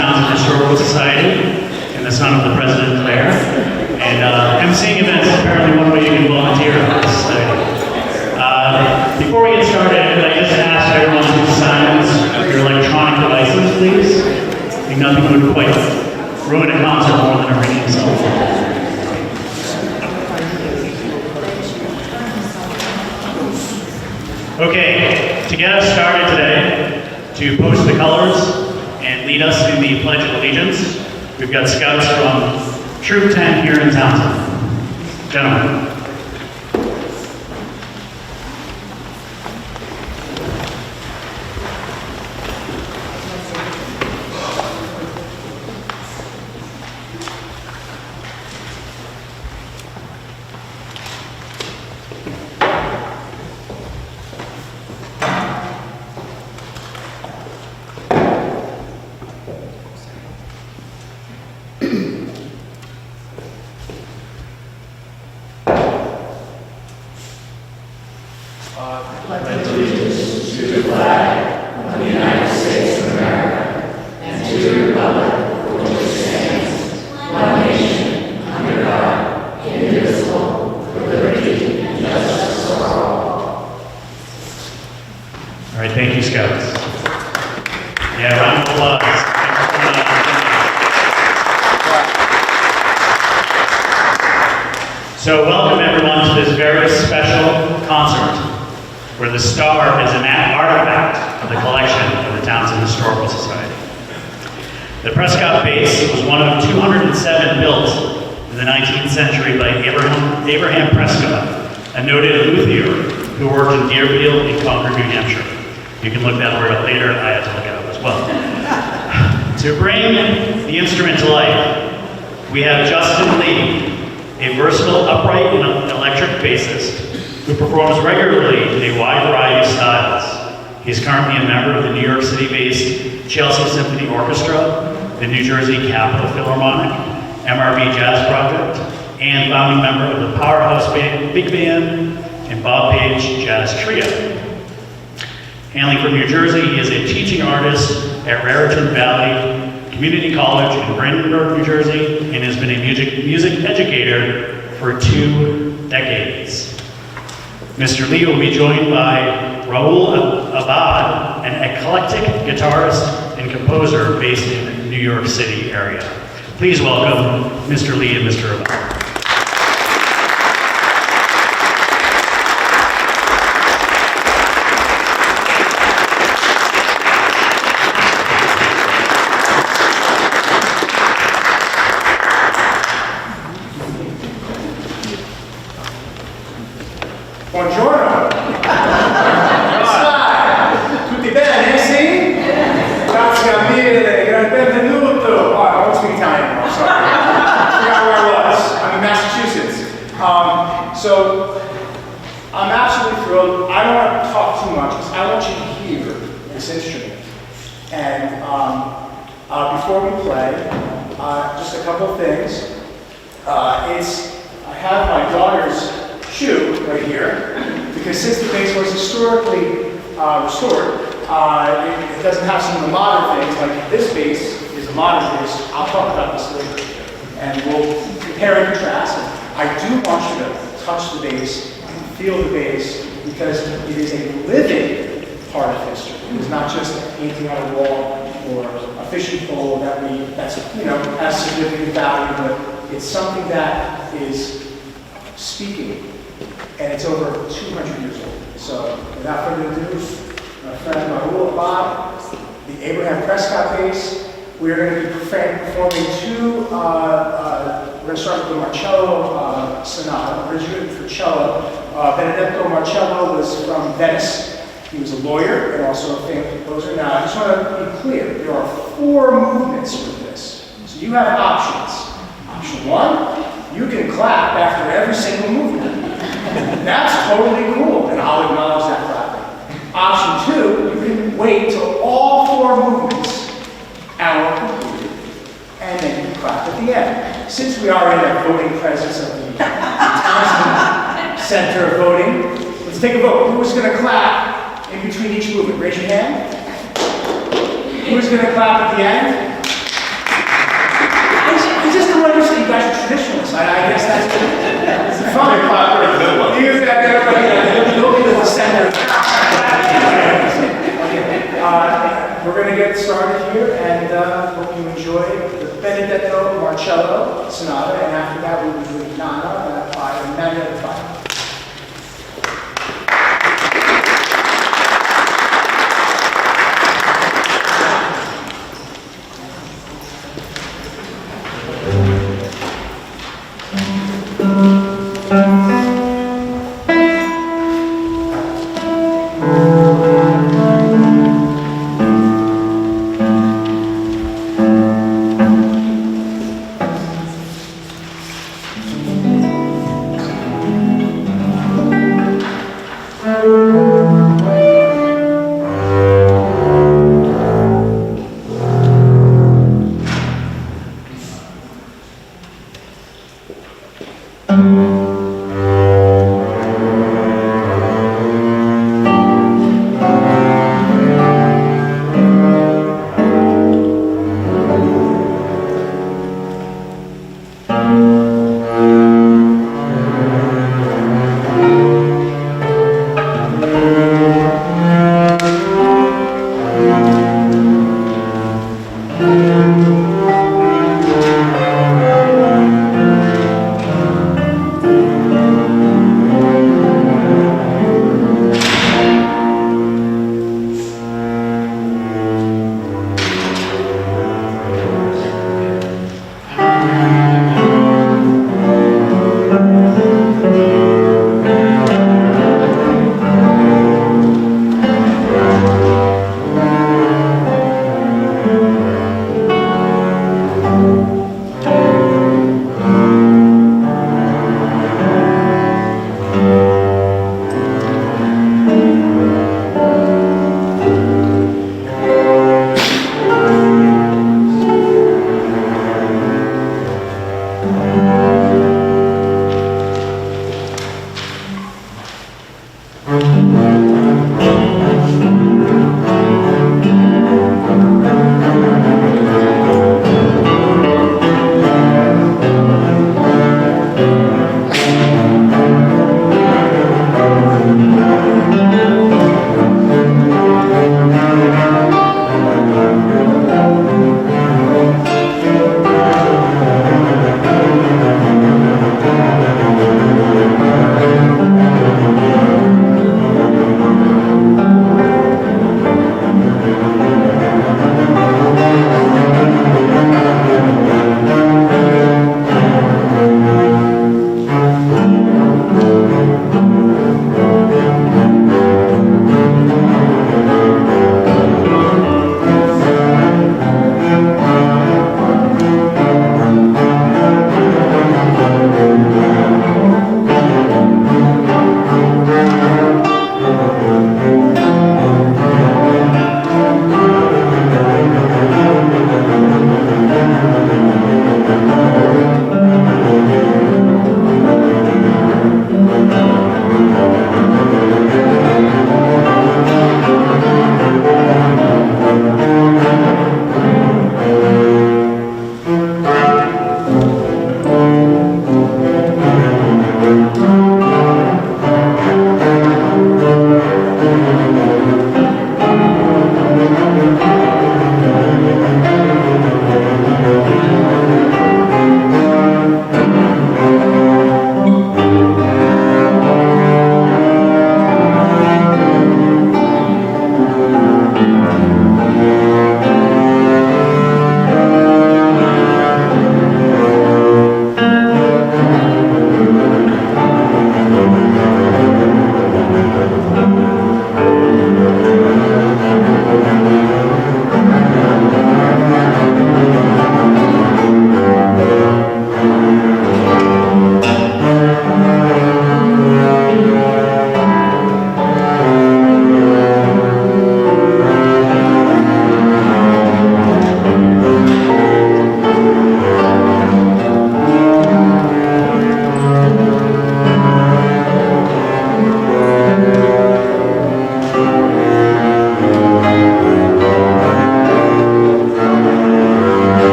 Townsend Historical Society and the son of the president, Claire. And emceeing events is apparently one way you can volunteer at this society. Before we get started, I just ask everyone to silence your electronic devices, please. I think nothing would quite ruin a concert more than a ringing cell phone. Okay, to get us started today, to post the colors and lead us in the Pledge of Allegiance, we've got scouts from Troop 10 here in Townsend. Gentlemen. So welcome everyone to this very special concert, where the star is an artifact of the collection of the Townsend Historical Society. The Prescott Base was one of 207 built in the 19th century by Abraham Prescott, a noted luthier who worked in Deerfield and Concord, New Hampshire. You can look that word up later, I had to look it up as well. To bring the instrument to life, we have Justin Lee, a versatile upright and electric bassist who performs regularly in a wide variety of styles. He's currently a member of the New York City-based Chelsea Symphony Orchestra, the New Jersey Capitol Philharmonic, MRB Jazz Project, and founding member of the Powerhouse Big Band and Bob Page Jazz Trio. Hailing from New Jersey, he is a teaching artist at Raritan Valley Community College in Brandenburg, New Jersey, and has been a music educator for 2 decades. Mr. Lee will be joined by Raul Abad, an eclectic guitarist and composer based in the New York City area. Please welcome Mr. Lee and Mr. Abad. Buongiorno! Tutti bene, sì? Grazie mille, benvenuto! Oh, I won't speak Italian anymore, sorry. I forgot where I was. I'm in Massachusetts. So, I'm absolutely thrilled. I don't want to talk too much, because I want you to hear this instrument. And before we play, just a couple of things. I have my daughter's shoe right here, because since the base was historically restored, it doesn't have some of the modern things, like this base is a modern base. I'll talk about this later, and we'll compare and contrast. I do want you to touch the base, feel the base, because it is a living part of history. It is not just a painting on a wall or a fishing pole that's has significant value, but it's something that is speaking. And it's over 200 years old. So, without further ado, my friend Raul Abad, the Abraham Prescott bass. We're going to be performing 2, we're going to start with the Marcello Sonata, originally for cello. Benedetto Marcello was from Venice. He was a lawyer and also a famous composer. Now, I just want to be clear, there are 4 movements for this. So you have options. Option 1, you can clap after every single movement. That's totally cool, and I'll acknowledge that clapping. Option 2, you can wait till all 4 movements are completed, and then you clap at the end. Since we are in a voting presence of the Townsend Center of Voting, let's take a vote. Who's going to clap in between each movement? Raise your hand. Who's going to clap at the end? going to get started here, and hope you enjoy the Benedetto Marcello Sonata, and after that we will do Nana by Magna the Fire.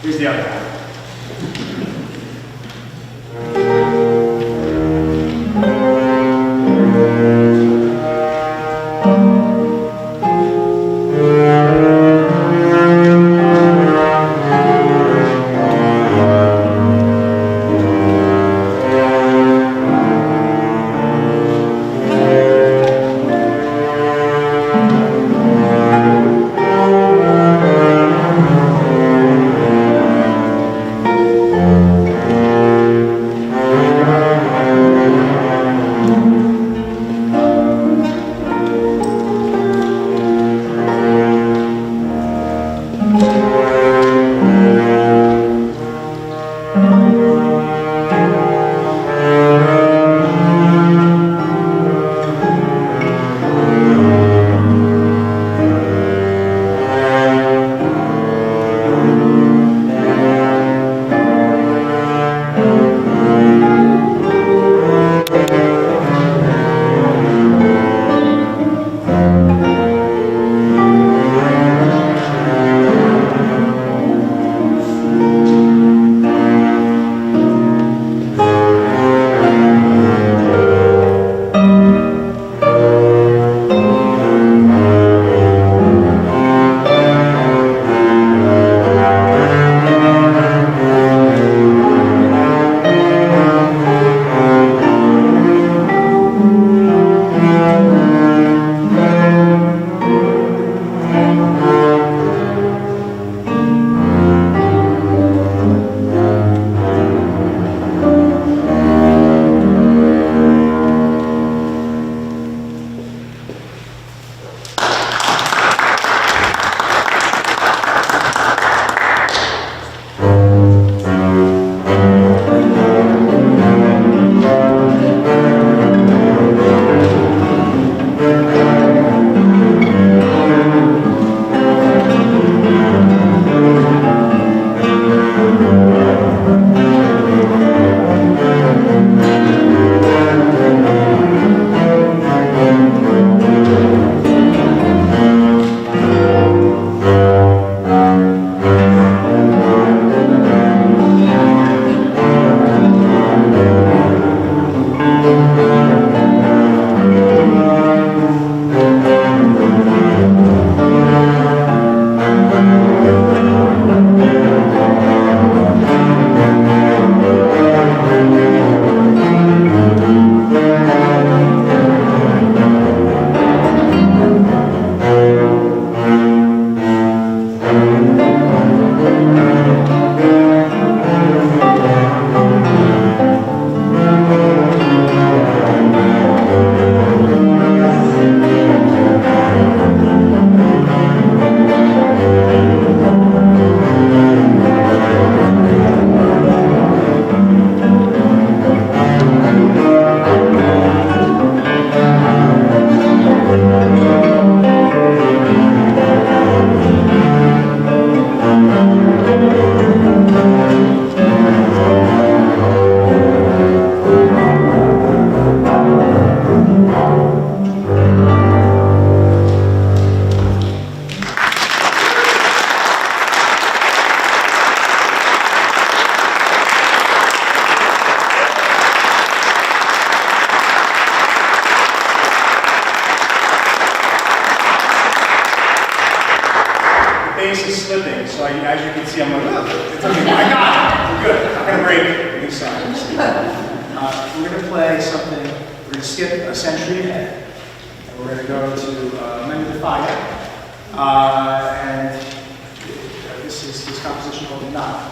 Here's the other half. Bass is slipping, so as you can see, I'm like, oh, it's okay. I got it. We're good. I'm gonna break this side. We're gonna play something. We're gonna skip a century ahead, and we're gonna go to Many the Fire, and this is this composition called Knot.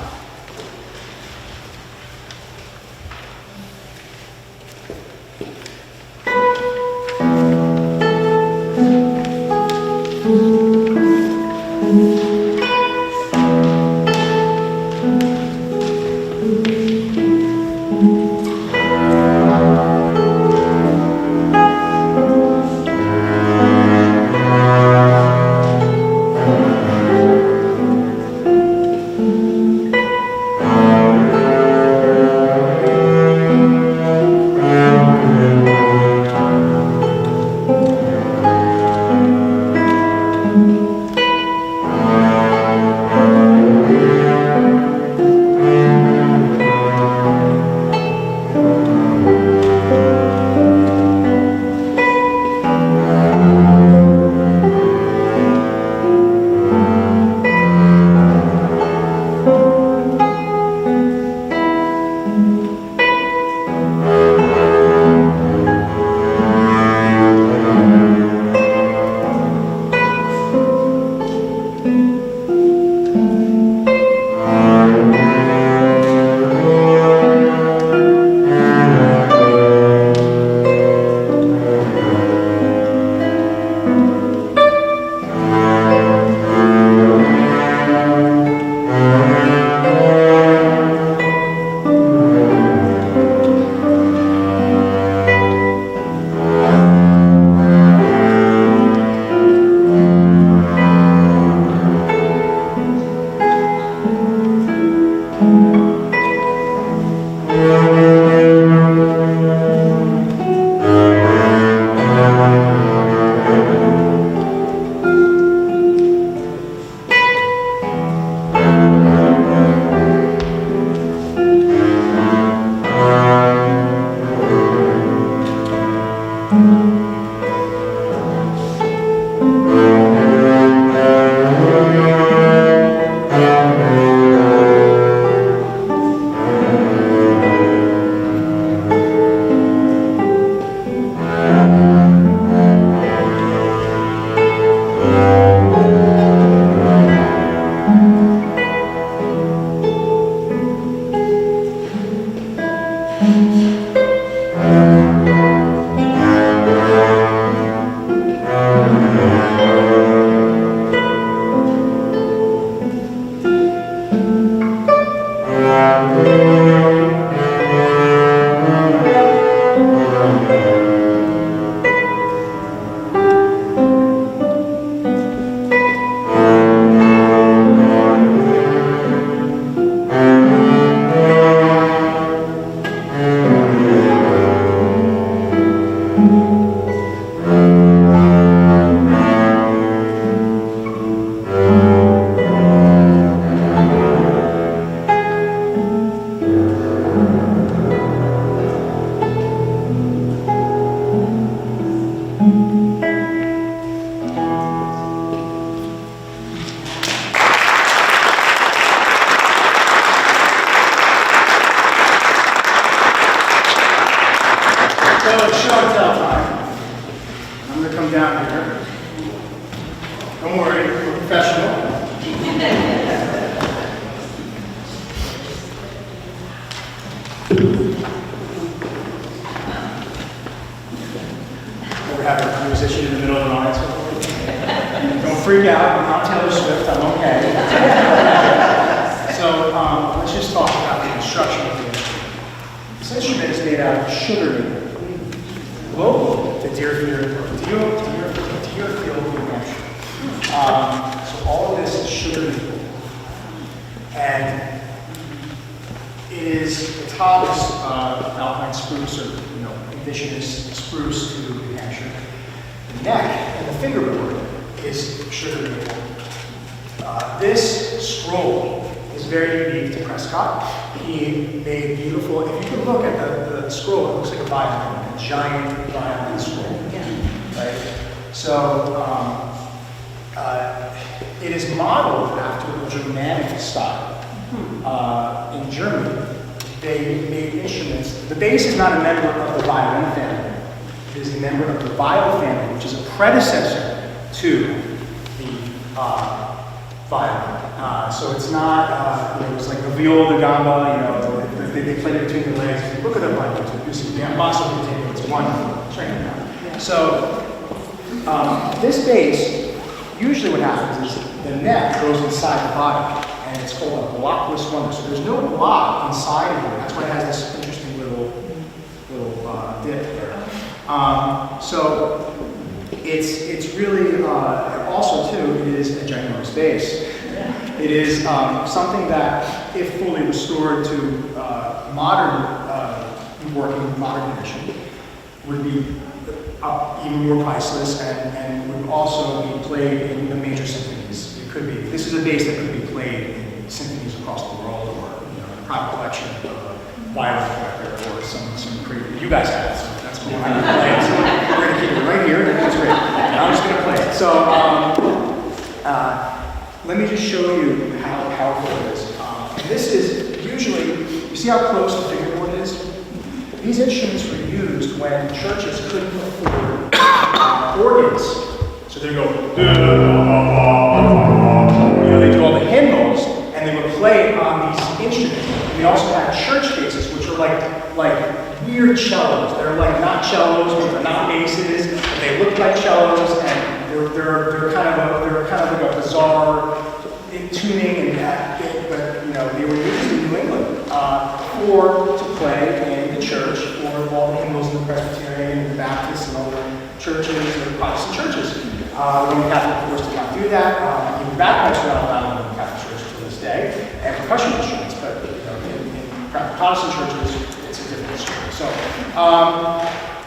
it's show and tell time. I'm going to come down here. Don't worry, we're professional. Ever have a musician in the middle of an audience? Don't freak out. I'm not Taylor Swift. I'm okay. So let's just talk about the construction of the instrument. This instrument is made out of sugar maple. Local to Deerfield, New Hampshire. So all of this is sugar maple. And it is, the top is alpine spruce or indigenous spruce to New Hampshire. The neck and the fingerboard is sugar maple. This scroll is very unique to Prescott. He made beautiful, if you can look at the scroll, it looks like a violin, a giant violin scroll. Right? So it is modeled after the Germanic style. In Germany, they made instruments. The bass is not a member of the violin family. It is a member of the viol family, which is a predecessor to the violin. So it's not, it's like the viola da gamba, they played it between the legs. Look at them on YouTube. You see the basso continuo, it's wonderful. Check it out. So this bass, usually what happens is the neck goes inside the body, and it's called a blockless wonder. So there's no block inside of it. That's why it has this interesting little dip there. So it's really, also too, it is a ginormous bass. It is something that, if fully restored to modern condition, would be even more priceless and would also be played in the major symphonies. It could be. This is a bass that could be played in symphonies across the world, or a private collection of a violin collector, or some pretty. You guys have it, so that's cool. I'm going to play it. So we're going to keep it right here. That's great. And I'm just going to play it. So let me just show you how powerful it is. This is usually, you see how close the fingerboard is? These instruments were used when churches couldn't afford organs. So they go, they do all the hymnals, and they would play on these instruments. And they also had church basses, which are like weird cellos. They're like not cellos, but they're not basses, but they look like cellos, and they're kind of like a bizarre tuning and that, but they were used in New England to play in the church for all the hymnals in the Presbyterian and the Baptist and all the churches, the Protestant churches. Roman Catholic, of course, did not do that. Even bagpipes are not allowed in the Catholic Church to this day, and percussion instruments. But in Protestant churches, it's a different story.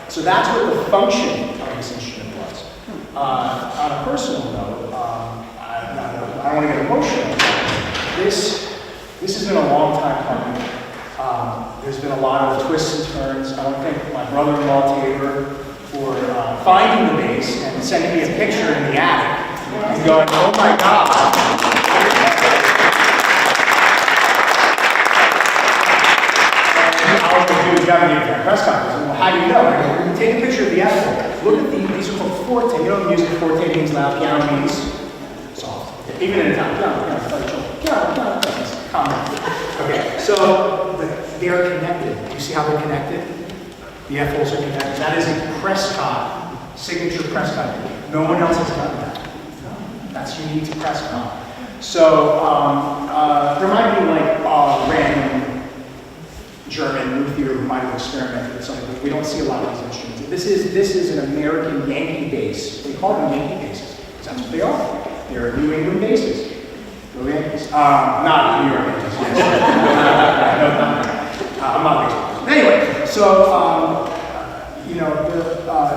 So that's what the function of this instrument was. On a personal note, I don't want to get emotional. This has been a long time coming. There's been a lot of twists and turns. I want to thank my brother-in-law Tabor for finding the bass and sending me a picture in the attic and going, oh my God. And all we do is grab me a press conference. Well, how do you know? I go, take a picture of the attic. Look at these are called forte. You know, music forte means loud, piano means soft. Even in Italian, piano, it's common. Okay, so they are connected. You see how they're connected? The F holes are connected. That is a Prescott, signature Prescott. No one else has done that. That's unique to Prescott. So there might be like random German luthier who might have experimented with something, but we don't see a lot of these instruments. This is an American Yankee bass. They call them Yankee basses. That's what they are. They're New England basses. Go Yankees. Not New York Yankees. Yes. No, I'm not baseball. Anyway, so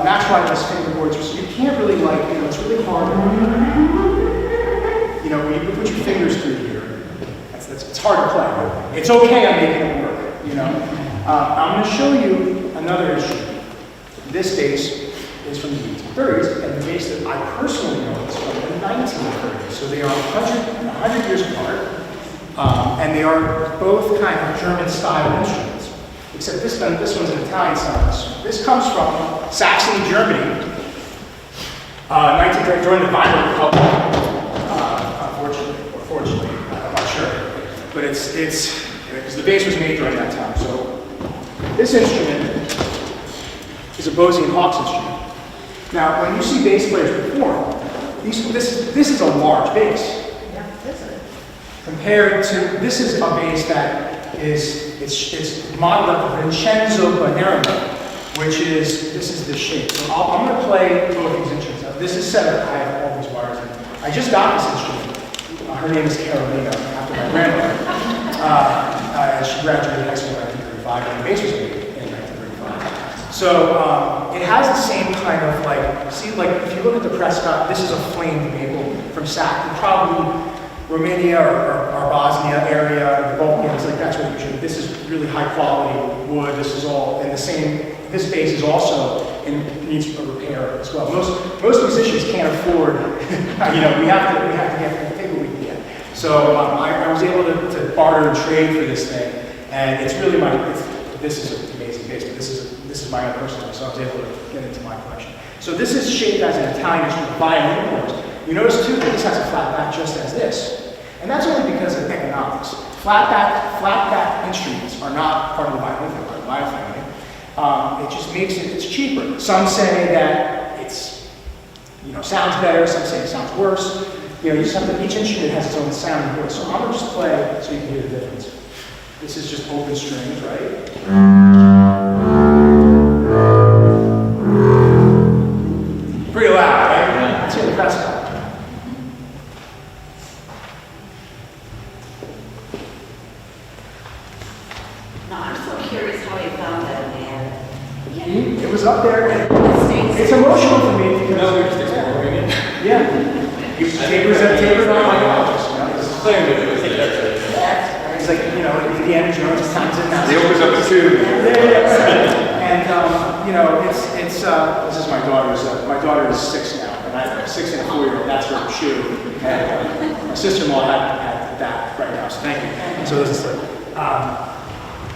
that's why this fingerboards. So you can't really it's really hard. When you put your fingers through here, it's hard to play. It's okay. I'm making it work. I'm going to show you another instrument. This bass is from the 1830s, and the bass that I personally know is from the 1930s. So they are 100 years apart, and they are both kind of German-style instruments. except this one's an Italian sound. This comes from Saxony, Germany, 1930, during the Weimar Republic. Unfortunately, or fortunately, I'm not sure. But it's because the bass was made during that time. So this instrument is a Bosie and Hawkes instrument. Now, when you see bass players perform, this is a large bass. Compared to, this is a bass that it's modeled after Vincenzo Panermo, which is, this is the shape. So I'm going to play both these instruments. Now, this is set up, I have all these wires in. I just got this instrument. Her name is Carolina, after my grandmother. She graduated high school in 1935, and the bass was made in 1935. So it has the same kind of like, see, like if you look at the Prescott, this is a flamed maple from Sac, probably Romania or Bosnia area, the Balkans, like that's what usually, this is really high quality wood, this is all, and the same, this bass is also, needs a repair as well. Most musicians can't afford, you know, we have to take what we can get. So I was able to barter and trade for this thing, and it's really this is an amazing bass, but this is my own personal, so I was able to get into my collection. So this is shaped as an Italian instrument, violin, of course. You notice too that this has a flat back just as this. And that's only because of economics. Flat back instruments are not part of the violin family. It just makes it's cheaper. Some say that it's, you know, sounds better, some say it sounds worse. You know, you just have to, each instrument has its own sound and voice. So I'm gonna just play so you can hear the difference. This is just open strings, right? Pretty loud, right? Let's hear the Prescott. It was up there, and it's emotional for me because tapers on my office. It's like, you know, Indiana Jones times it now. He opens up a tube. And you know, this is my daughter is 6 now, and I'm 6 and a 4-year-old. That's her shoe. And my sister-in-law had that right now, so thank you. So this is like.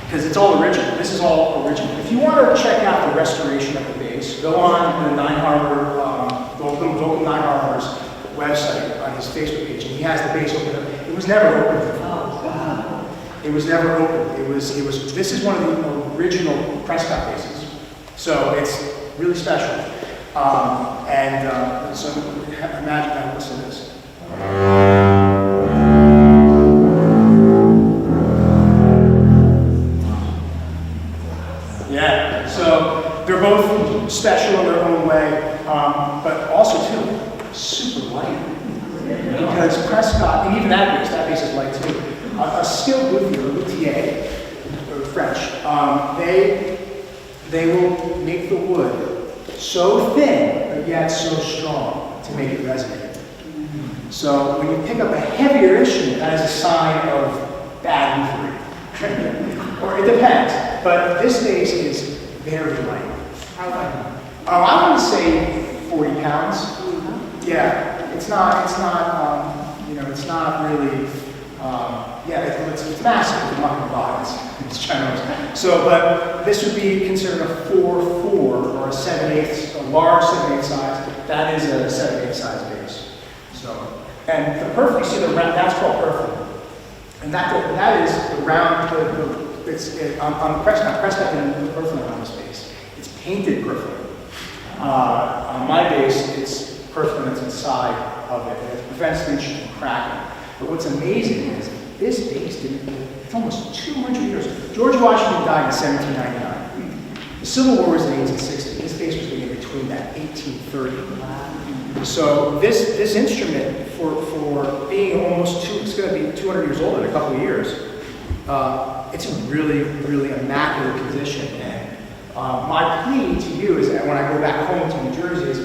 Because it's all original. This is all original. If you want to check out the restoration of the bass, go on the Nine Harbor, local Nine Harbor's website on his Facebook page, and he has the bass open. It was never open. It was never open. It was. This is one of the original Prescott basses, so it's really special. So imagine that. Listen to this. Yeah, so they're both special in their own way, but also too, super light. Because Prescott, and even that bass is light too. A skilled luthier, luthier, or French, they will make the wood so thin, but yet so strong to make it resonate. So when you pick up a heavier instrument, that is a sign of bad lutherie. Or it depends. But this bass is very light. How light? I want to say 40 pounds. Yeah, it's not, you know, it's not really, it's massive, I'm not going to lie, it's generous. So, but this would be considered a 4/4 or a 7/8, a large 7/8 size. That is a 7/8 size bass. So, and the perfect, you see the round, that's called perfect. And that is the round, on Prescott and the perfect on this bass. It's painted perfect. On my bass, it's perfect that's inside of it, and it prevents the instrument from cracking. But what's amazing is this bass it's almost 200 years. George Washington died in 1799. The Civil War was in 1860. This bass was made between that 1830. So this instrument, for being almost it's going to be 200 years old in a couple of years. It's in really, really immaculate condition. And my plea to you is that when I go back home to New Jersey, is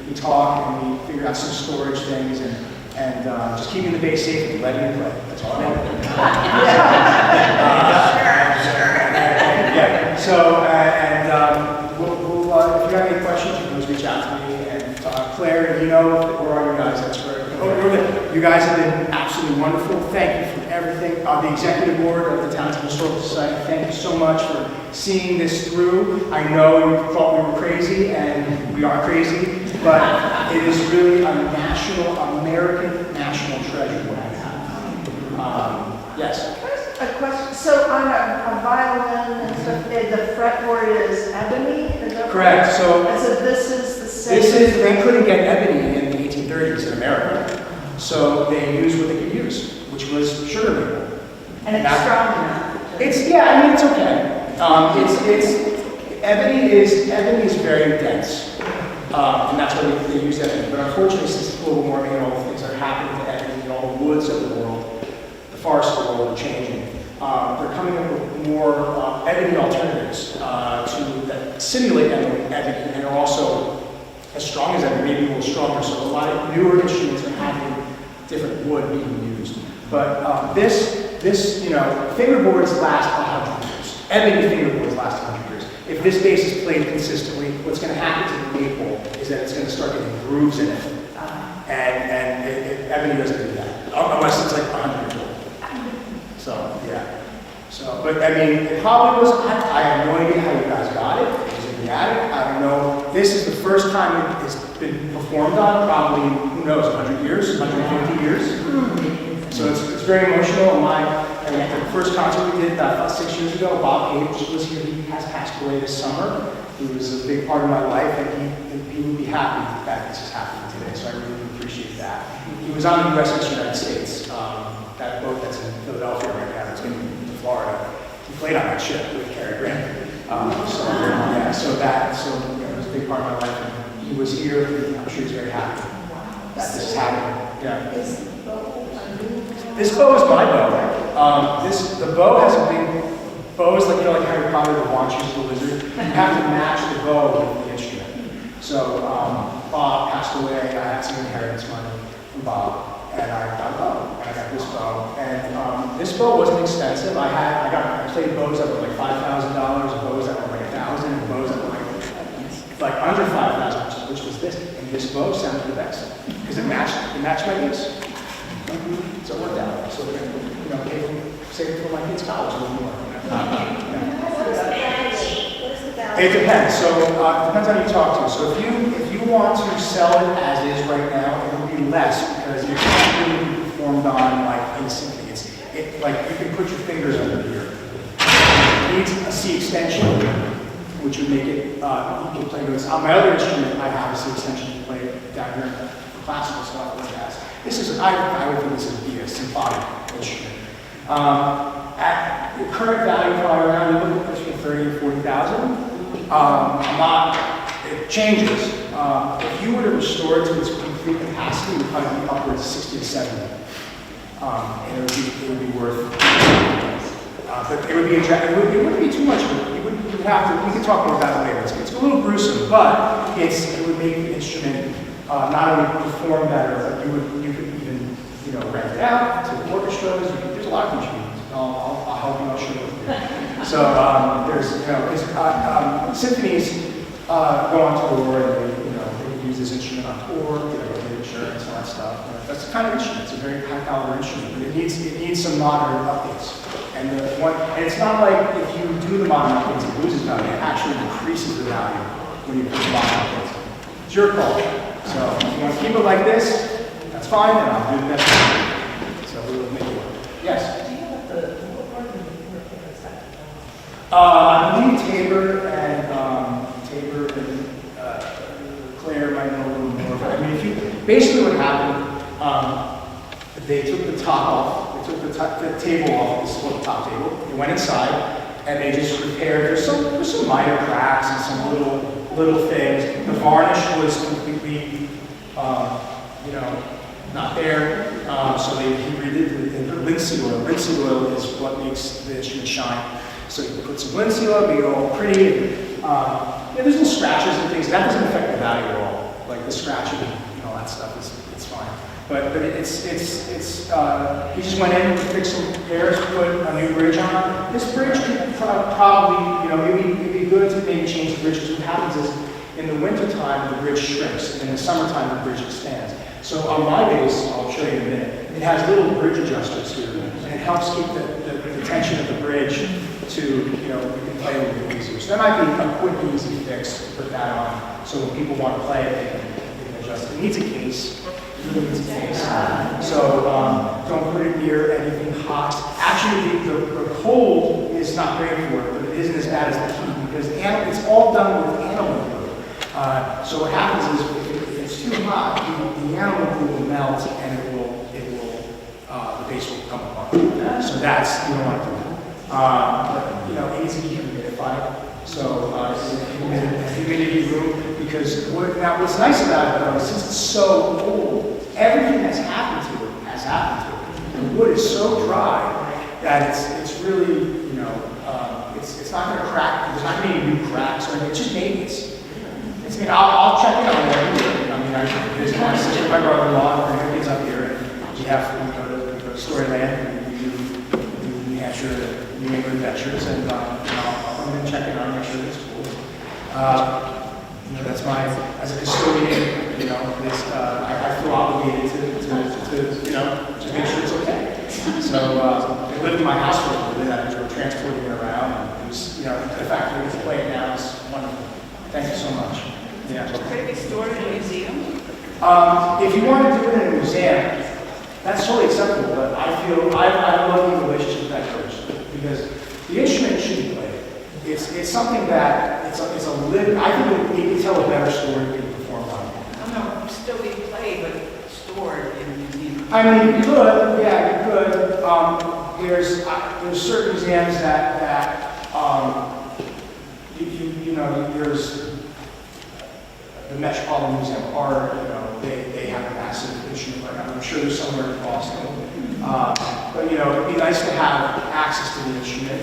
we talk and we figure out some storage things and just keeping the bass safe and letting it play. That's all I want to do. Yeah. So if you have any questions, you can always reach out to me. And Claire, you know, where are you guys? That's where. You guys have been absolutely wonderful. Thank you for everything. the executive board of the Townsend Historical Society, thank you so much for seeing this through. I know you thought we were crazy, and we are crazy, but it is really a national, American national treasure what we have. Yes? A question, so on a violin and stuff, the fretboard is ebony? Is that Correct, right? so And so this is the same? they couldn't get ebony in the 1830s in America, so they used what they could use, which was sugar maple. And it's strong enough? Yeah, I mean, it's okay. Ebony is very dense, and that's why they use ebony. But unfortunately, since global warming and all the things that are happening to ebony and all the woods of the world, the forests of the world are changing. They're coming up with more ebony alternatives that simulate ebony and are also as strong as ebony, maybe a little stronger. So a lot of newer instruments are having different wood being used. But this, you know, fingerboards last 100 years. Ebony fingerboards last 100 years. If this bass is played consistently, what's going to happen to the maple is that it's going to start getting grooves in it. And ebony doesn't do that, unless it's like 100 years old. So, yeah. So, but I mean, it probably was, I have no idea how you guys got it. It was in the attic. I don't know. This is the first time it's been performed on, probably, who knows, 100 years, 150 years. So it's very emotional. And the first concert we did about 6 years ago, Bob Page was here. He has passed away this summer. He was a big part of my life, and he would be happy that this is happening today. So I really appreciate that. He was on the USS United States. That boat that's in Philadelphia right now, that's going to Florida. He played on that ship with Cary Grant. So you know, it was a big part of my life. And he was here. I'm sure he's very happy that this is happening. Yeah. This bow is my bow. The bow has a big bow is like, you know, like Harry Potter, the wand chooses the wizard. You have to match the bow with the instrument. So Bob passed away. I had some inheritance money from Bob. And I got a bow, and I got this bow. And this bow wasn't expensive. I played bows that were like $5,000, bows that were like $1,000, and bows that were like under $5,000, which was this. And this bow sounded the best because it matched my bass. So it worked out. So we're gonna, save for my kids' college a little more. It depends. So it depends on who you talk to. So if you want to sell it as is right now, it will be less because it's not really performed on like instantly. Like you can put your fingers under here. It needs a C extension, which would make it you can play notes. On my other instrument, I have a C extension to play down here for classical stuff like that. This is I would think this would be a symphonic instrument. At the current value, probably around you're looking between 30 and 40,000. It changes. If you were to restore it to its complete capacity, it would probably be upwards of 60 to 70. And it would be worth. But it wouldn't be too much. We can talk more about it later. It's a little gruesome, but it would make the instrument not only perform better, but you could even rent it out to orchestras. There's a lot of things you can do. I'll help you. I'll show you. So there's symphonies go on tour and they use this instrument on tour. Get insurance and all that stuff. That's the kind of instrument. It's a very high caliber instrument, but it needs some modern updates. And it's not like if you do the modern updates, it loses value. It actually increases the value when you put the modern updates. It's your call. So if you want to keep it like this, that's fine, and I'll do the best. So we will make it work. Yes? Do you have what part of the work is that? I believe Tabor and Claire might know a little more. But I mean, basically what happened, they took the top off. They took the table off. This is called the top table. They went inside and they just repaired. There's some minor cracks and some little things. The varnish was completely, not there. So he redid the linseed oil. Linseed oil is what makes the instrument shine. So you put some linseed oil, make it all pretty. There's little scratches and things. That doesn't affect the value at all. Like the scratching and all that stuff it's fine. But it's he just went in, fixed some repairs, put a new bridge on. This bridge could probably, it'd be good to maybe change the bridge, because what happens is in the wintertime the bridge shrinks, and in the summertime the bridge expands. So on my bass, I'll show you in a minute, it has little bridge adjusters here, and it helps keep the tension of the bridge to, you know, you can play a little bit easier. So that might be a quick, easy fix to put that on, so when people want to play it, they can adjust it. It needs a case. It really needs a case. So don't put it near anything hot. Actually, the cold is not great for it, but it isn't as bad as the heat, because it's all done with animal glue. So what happens is, if it's too hot, the animal glue will melt, and the base will come apart. So that's, you don't want to do that. But, you know, it needs to be humidified. So it's a humidity room, because what's nice about it, though, is since it's so old, everything that's happened to it has happened to it. The wood is so dry that it's really, you know, it's not going to crack. There's not going to be any new cracks or anything. It's just maintenance. I mean, I'll check in on it every year. I mean, I visit my sister, my brother-in-law, and bring kids up here, and we go to Storyland, and we do New Hampshire, New England adventures, and I'll come and check in on it, make sure it's cool. You know, that's as a custodian, you know, I feel obligated to, you know, to make sure it's okay. So they lived in my house for a little bit, and we were transporting it around, and it was, you know, the fact that we get to play it now is wonderful. Thank you so much. Yeah. Could it be stored in a museum? If you want to do it in a museum, that's totally acceptable, but I feel I have a loving relationship with that coach, because the instrument should be played. It's something that, it's a living, I think it can tell a better story being performed on it. I don't know, still being played, but stored in a museum. I mean, you could, yeah, you could. There's certain museums that you know, there's the Metropolitan Museum of Art, you know, they have a massive instrument right now. I'm sure there's somewhere in Boston. But, you know, it'd be nice to have access to the instrument.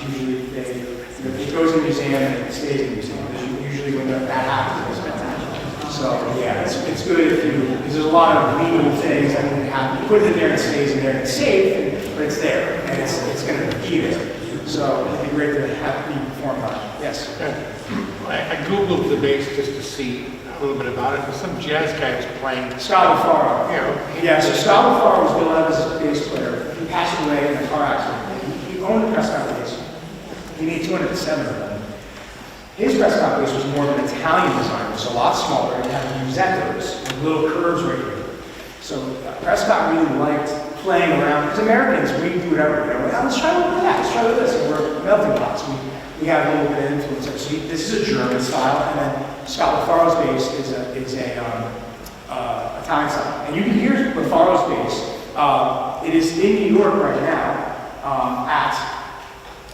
Usually it goes in the museum and it stays in the museum. Usually when that happens, it's fantastic. So, yeah, it's good if because there's a lot of legal things that can happen. You put it in there and it stays in there and it's safe, but it's there and it's going to be there. So it'd be great to have it be performed on. Yes? I Googled the bass just to see a little bit about it, and some jazz guy was playing. Scott LaFaro. Yeah. Yeah, so Scott LaFaro was Bill Evans' bass player. He passed away in a car accident. He owned a Prescott bass. He made 207 of them. His Prescott bass was more of an Italian design, which was a lot smaller, and it had musettos with little curves right here. So Prescott really liked playing around, because Americans, we do whatever, you know, let's try with that, let's try with this, and we're melting pots. We have a little bit of influence there. So this is a German style, and then Scott LaFaro's bass is a Italian style. And you can hear LaFaro's bass. It is in New York right now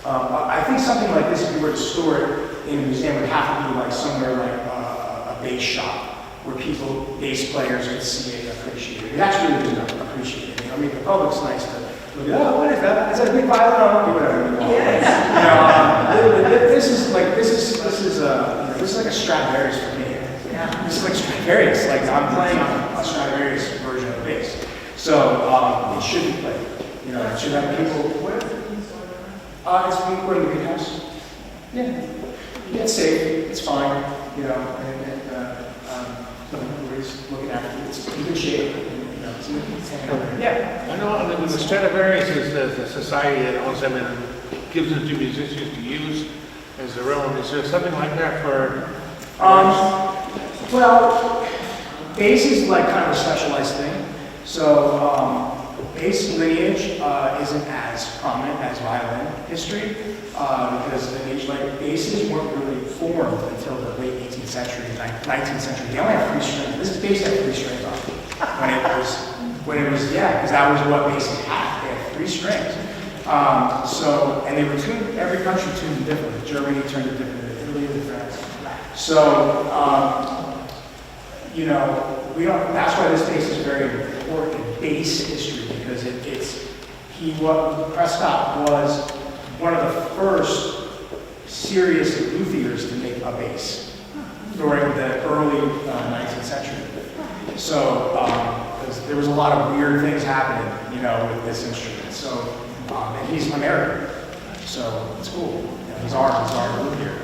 I think something like this, if you were to store it in a museum, would have to be like somewhere like a bass shop, where bass players could see it and appreciate it. It actually really does appreciate it. You know, I mean, the public's nice to look at, oh, what is that? Is that a big violin? Or whatever. This is like a Stradivarius for me. Yeah. This is like Stradivarius. Like I'm playing a Stradivarius version of the bass. So it should be played. You know, it should have people. It's being put in the good house. Yeah. It's safe. It's fine. You know, we're just looking at it. It's in good shape. You know, it's hanging out there. Yeah. I know the Stradivarius is the society that owns them and gives them to musicians to use as their own. Is there something like that for? Well, bass is like kind of a specialized thing. So bass lineage isn't as prominent as violin history because basses weren't really formed until the late 18th century, 19th century. They only have 3 strings. This bass had 3 strings on it because that was what basses had. They had 3 strings. And they were tuned. Every country tuned it differently. Germany tuned it differently. Italy and France. So. You know, that's why this bass is very important in bass history, because Prescott was one of the first serious luthiers to make a bass during the early 19th century. So, because there was a lot of weird things happening, you know, with this instrument. So, and he's American, so it's cool. You know, he's our luthier.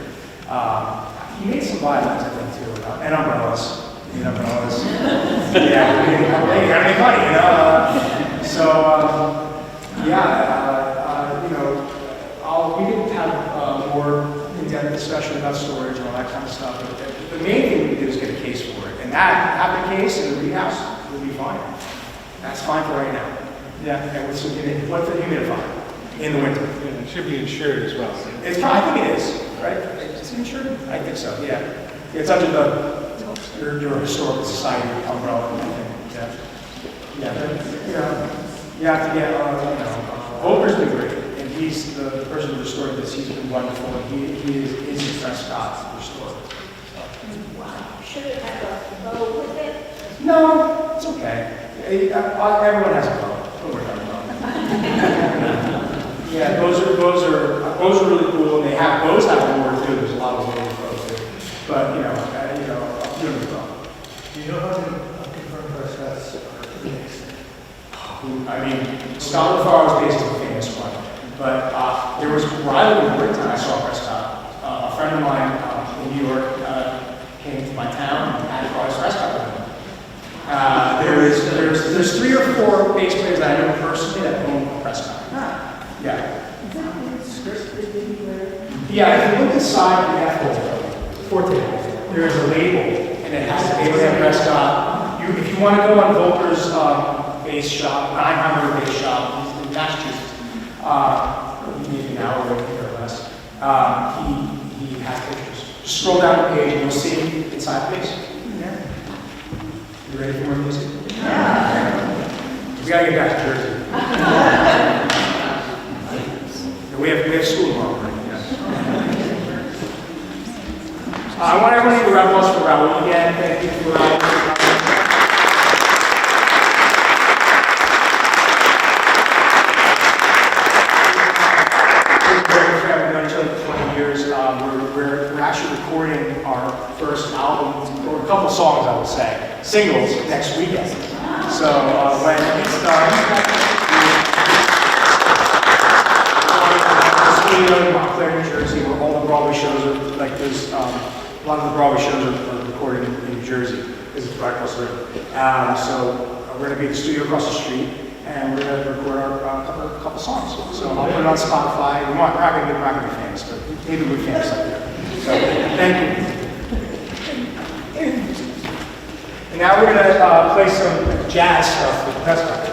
He made some violins, I think, too, and umbrellas. You know, yeah, you gotta make money, you know. So, we can have more in-depth discussion about storage and all that kind of stuff. But the main thing we do is get a case for it. And have the case in the greenhouse will be fine. That's fine for right now. Yeah. And with some, what's the humidifier in the winter? Yeah, it should be insured as well. I think it is, right? Is it insured? I think so, yeah. It's under your historical society umbrella. Yeah. You have to get, Volker's been great, and he's the person who restored this. He's been wonderful, and he is in Prescott restored. Wow. Should it have a bow with it? No, it's okay. Everyone has a bow. Don't worry about it. Yeah, those are really cool, and bows have awards too. There's a lot of awards for bows too. But I'm doing the bow. Do you know how to confirm Prescott's next? I mean, Scotland Farr was basically a famous one, but there was where I lived in Britain, I saw Prescott. A friend of mine in New York came to my town and had Forrest Prescott with him. There's 3 or 4 bass players that I know personally that own Prescott. Yeah. Yeah, if you look inside the forte, there is a label, and it has the Abraham Prescott. If you want to go on Volker's bass shop, Einheimer bass shop, he's in Massachusetts, maybe an hour away or less, he has pictures. Just scroll down the page and you'll see inside the bass. Yeah. You ready for more music? Yeah. We gotta get back to Jersey. We have school tomorrow, right? Yes. I want everyone to do a round of applause for Raul again. Thank you for Raul. We've known each other for 20 years. We're actually recording our first album, or a couple songs, I would say, singles next weekend. So when it's done, Montclair, New Jersey, where all the Broadway shows are, like there's a lot of the Broadway shows are recorded in New Jersey, because it's right across the river. So we're going to be at the studio across the street, and we're going to record a couple songs. So I'll put it on Spotify. We're not going to be famous, but maybe we're famous up there. So thank you. And now we're going to play some jazz stuff with the press conference.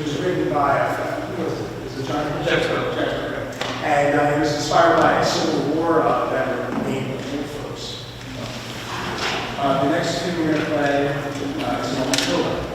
was written by, who was it? Was it John? Chester. Chester. And it was inspired by a Civil War veteran named Old Folks. The next two we're going to play is on Matilda.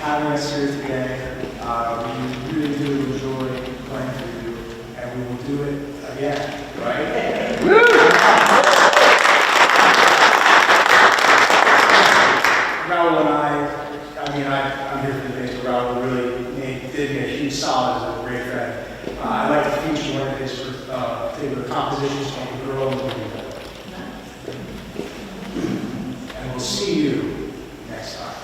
having us here today. We really do enjoy playing for you, and we will do it again, right? Raul and I'm here for the days where Raul really did me a huge solid as a great friend. I like to feature one of his particular compositions called The Girl in the Movie. And we'll see you next time.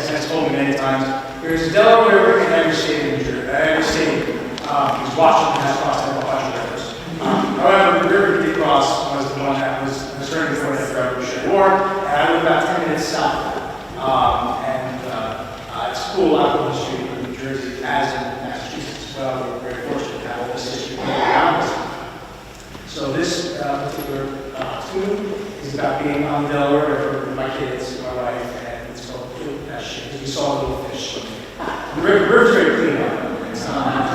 has told me many times, there's a Delaware River in every state in New Jersey, every state, because Washington has crossed several hundred rivers. However, the river we crossed was the one that was turned before the Revolutionary War, and I live about 10 minutes south. It's cool out on the street in New Jersey, as in Massachusetts as well. We're very fortunate to have all this history around us. So this particular tune is about being on the Delaware River with my kids, my wife, and it's called Field Fish, because we saw little fish. The river's very clean out there. It's not.